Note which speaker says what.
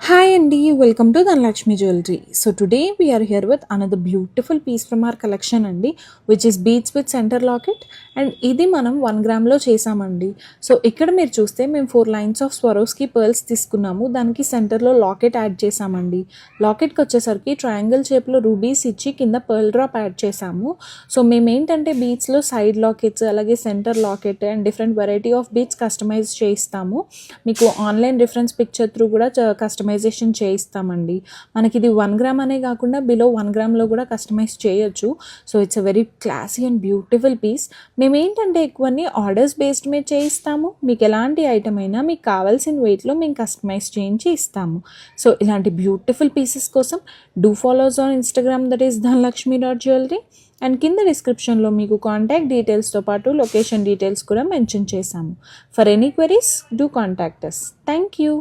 Speaker 1: Hi Andy, welcome to Dhanlakshmi Jewelry. So today we are here with another beautiful piece from our collection అండి, which is beads with center locket, and ఇది మనం 1 gram లో చేసామండి. So ఇక్కడ మీరు చూస్తే మేము 4 లైన్స్ ఆఫ్ స్వరోస్కి పర్ల్స్ తీసుకున్నాము, దానికి సెంటర్లో లాకెట్ యాడ్ చేసామండి. లాకెట్కి వచ్చేసరికి ట్రయాంగిల్ షేప్లో రూబీస్ ఇచ్చి కింద పర్ల్ డ్రాప్ యాడ్ చేసాము. సో మేము ఏంటంటే బీడ్స్లో సైడ్ లాకెట్స్ అలాగే centre locket and different variety of beads customise చేయిస్తాము. మీకు ఆన్లైన్ రిఫరెన్స్ పిక్చర్ త్రూ కూడా కస్టమైజేషన్ చేయిస్తామండి. మనకి ఇది 1 గ్రామ్ అనే కాకుండా బిలో 1 గ్రామ్లో కూడా కస్టమైజ్ చేయొచ్చు. So it's a very classy and beautiful piece. మేము ఏంటంటే ఎక్కువన్నీ ఆర్డర్స్ బేస్డ్ మీద చేయిస్తాము. మీకు ఎలాంటి ఐటమ్ అయినా మీకు కావాల్సిన వెయిట్లో మేము కస్టమైజ్ చేయించి ఇస్తాము. సో ఇలాంటి బ్యూటిఫుల్ పీసెస్ కోసం do follow us on Instagram, that is dhanlakshmi.jewelry. And కింద డిస్క్రిప్షన్లో మీకు కాంటాక్ట్ డీటెయిల్స్తో పాటు లొకేషన్ డీటెయిల్స్ కూడా మెన్షన్ చేశాము. For any queries do contact us. Thank you.